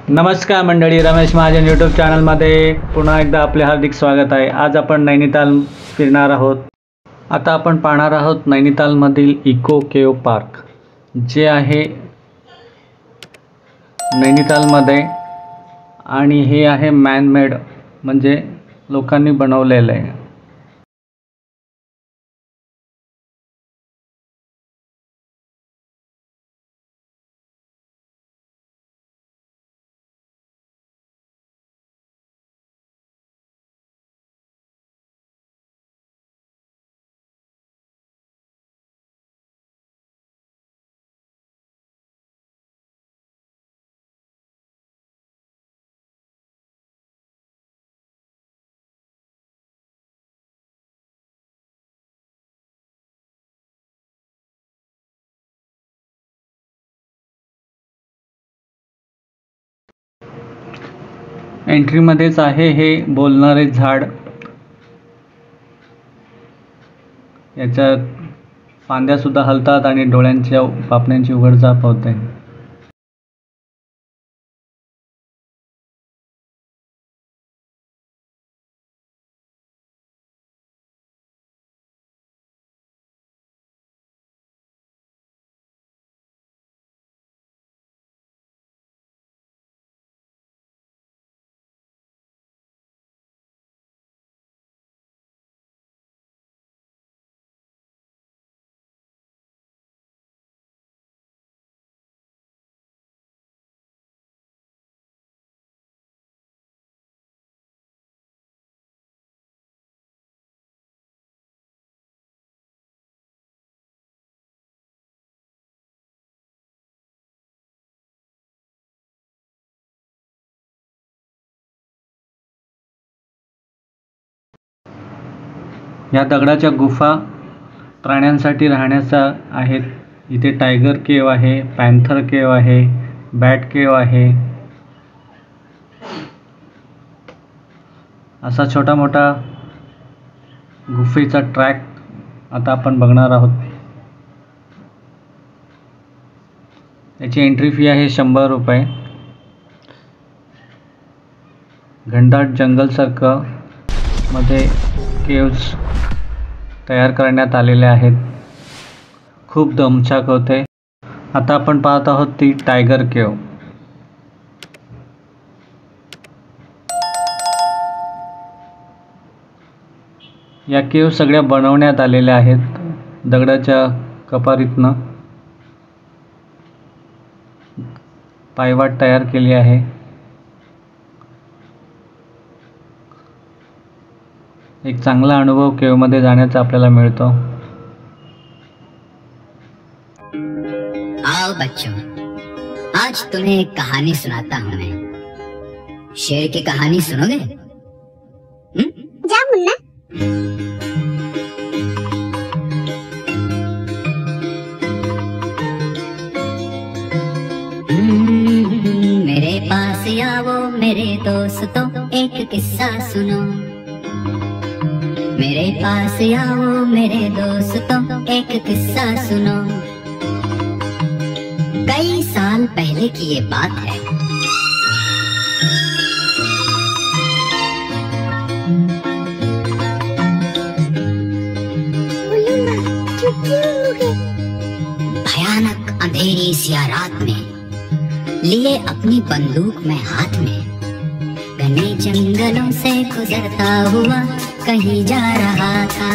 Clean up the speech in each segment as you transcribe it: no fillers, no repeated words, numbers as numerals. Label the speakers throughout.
Speaker 1: नमस्कार मंडळी, रमेश महाजन यूट्यूब चॅनलमध्ये पुन्हा एकदा आपले हार्दिक स्वागत आहे। आज आपण नैनिताल फिरणार आहोत। आता आपण पाहणार आहोत नैनितालमधील इको केव पार्क, जे आहे नैनितालमध्ये, आणि हे आहे मॅन मेड, म्हणजे लोकांनी बनवलेलं आहे। एंट्रीमध्येच आहे हे बोलणारे झाड। याच्या फांद्या सुद्धा हलतात आणि डोळ्यांच्या पापण्यांची उघडझाप होते। या दगडाच्या गुफा प्राण्यांसाठी राहण्याचा आहेत। इथे टायगर केव आहे, पॅन्थर केव आहे, बॅट केव आहे। असा छोटा मोठा गुफेचा ट्रॅक आता आपण बघणार आहोत। याची एंट्री फी आहे 100 रुपये। घनदाट जंगलसारखं मध्ये केव्स तयार करण्यात आलेले आहेत। खूप दमछाक होते। आता आपण पाहत आहोत ती टायगर केव। या केव सगळ्या बनवण्यात आलेल्या आहेत दगडाच्या कपारीतनं। पायवाट तयार केली आहे। एक चांगला अनुभव केव मध्ये जाण्याचा आपल्याला मिळतो।
Speaker 2: आओ बच्चों, आज तुम्हें एक कहानी सुनाता हूँ मैं। शेर की कहानी सुनोगे?
Speaker 3: जा मुन्ना।
Speaker 2: मेरे पास आओ मेरे दोस्तों, एक किस्सा सुनो। मेरे पास आओ मेरे दोस्तों, एक किस्सा सुनो। कई साल पहले की ये बात है। भयानक अंधेरी सी रात में लिए अपनी बंदूक में हाथ में, घने जंगलों से गुजरता हुआ कहीं जा रहा था।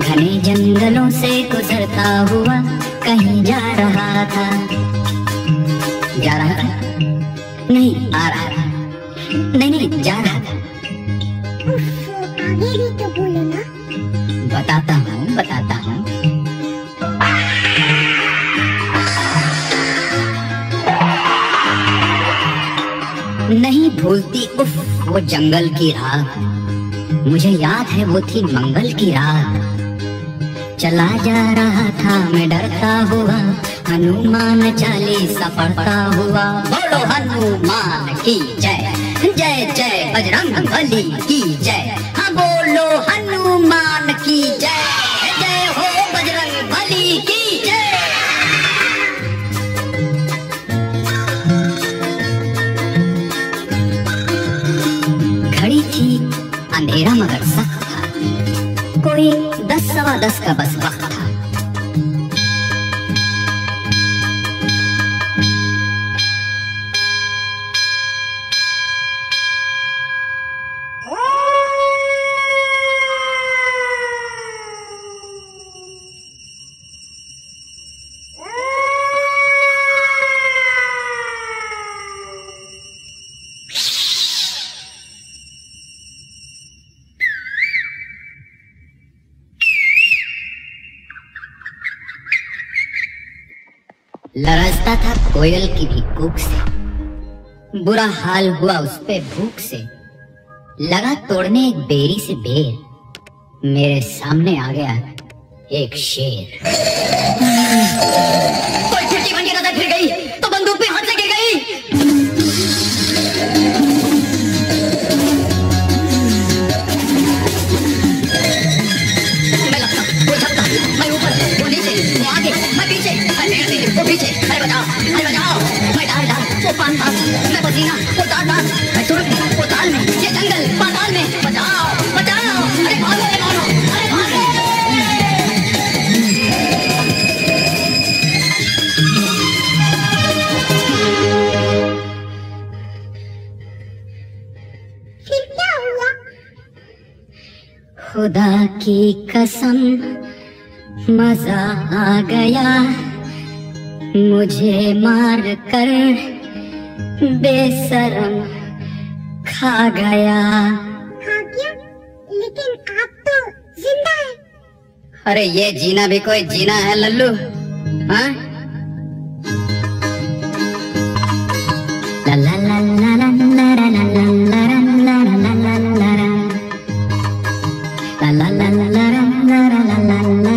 Speaker 2: घने जंगलों से गुजरता हुआ कहीं जा रहा था। जा रहा था? नहीं, आ रहा था। नहीं, जा रहा था।
Speaker 3: आगे भी तो बोलो ना।
Speaker 2: बताता हूँ, बताता हूँ। नहीं भूलती उफ वो जंगल की रात, मुझे याद है वो थी मंगल की रात। चला जा रहा था मैं डरता हुआ, हनुमान चालीसा पढ़ता हुआ। बोलो हनुमान की जय, जय जय बजरंग बली की जय। हाँ बोलो हनुमान की जय, जय हो बजरंग अंधेरा मगर सख्त था, कोई 10 सवा 10 का बस वक्त था। लरजता था कोयल की भी कूक से, बुरा हाल हुआ उस पे भूख से। लगा तोड़ने एक बेरी से बेर, मेरे सामने आ गया एक शेर। कोई खिड़की बन के नजर फिर गई तो बंदूक भी हाथ से गिर गई। मैं लगता, वो झपका, मैं ऊपर, वो नीचे, वो आगे, मैं पीछे, मैं पैर से, वो पीछे। अरे बचाओ, अरे बचाओ। मैं डाल डाल, वो पान पान, मैं पसीना, वो तार तार, मैं सुर में, वो ताल में, ये जंगल पाताल में। बचाओ, बचाओ, अरे भागो, अरे भागो, अरे भागो।
Speaker 3: फिर क्या हुआ?
Speaker 2: खुदा की कसम मजा आ गया, मुझे मार कर बेशरम खा गया।
Speaker 3: खा गया? लेकिन आप तो जिंदा है।
Speaker 2: अरे ये जीना भी कोई जीना है लल्लू, हाँ? ला ला ला ला ला ला ला ला ला ला ला ला ला ला ला ला ला। La la la la la la la la la la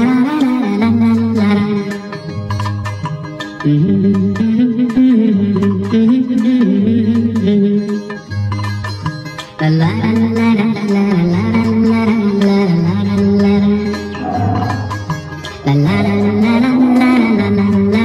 Speaker 2: la la la la. La la la la la la la la la la la la la. La la la la la la la la la la la.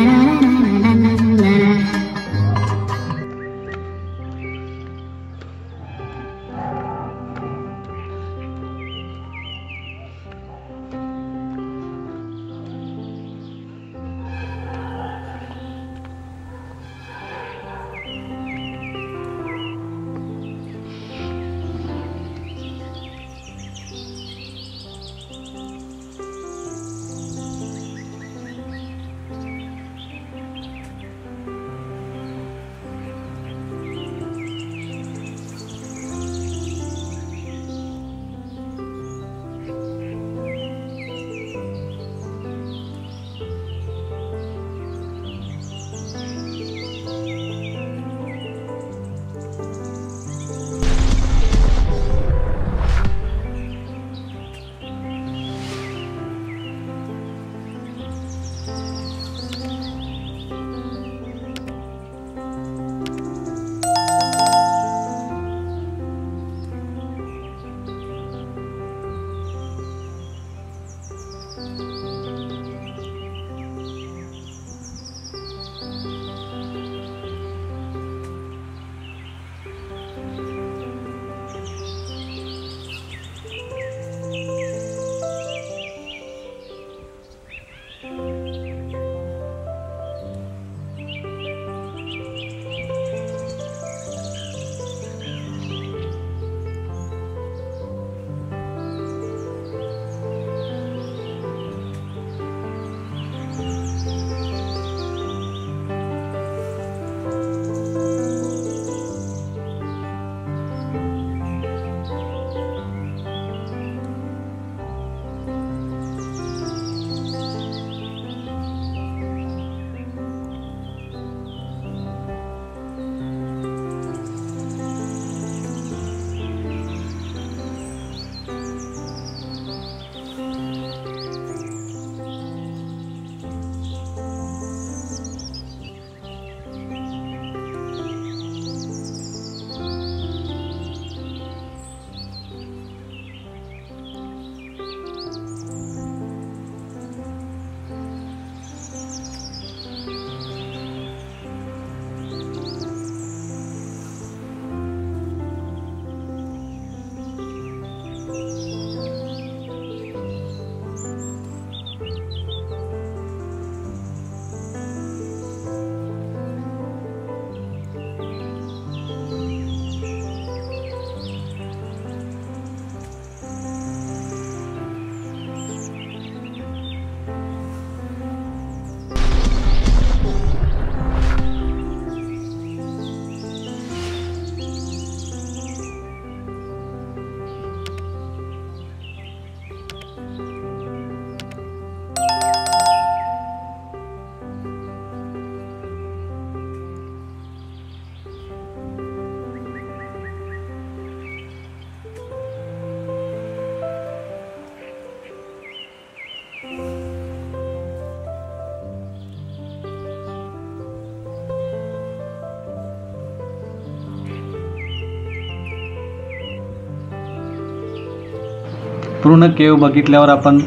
Speaker 1: पूर्ण केव बघितल्यावर आपण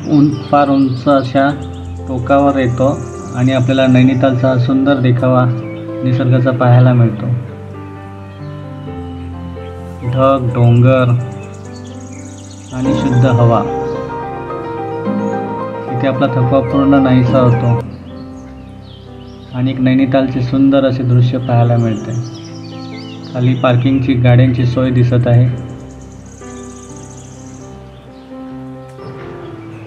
Speaker 1: फार उंच अशा टोकावर येतो आणि आपल्याला नैनितालचा सुंदर देखावा निसर्गाचा पाहायला मिळतो. ढग, डोंगर आणि शुद्ध हवा. इथे आपला थकवा पूर्ण नाहीसा होतो आणि एक नैनितालचे सुंदर असे दृश्य पाहायला मिळते. खाली पार्किंगची गाड्यांची सोय दिसत आहे.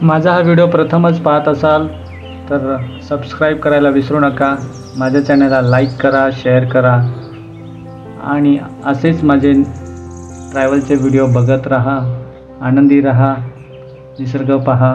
Speaker 1: माझा हा व्हिडिओ प्रथमच पाहत असाल तर सबस्क्राईब करायला विसरू नका. माझ्या चॅनलला लाईक करा, शेअर करा आणि असेच माझे ट्रॅव्हलचे व्हिडिओ बघत राहा. आनंदी राहा, निसर्ग पहा.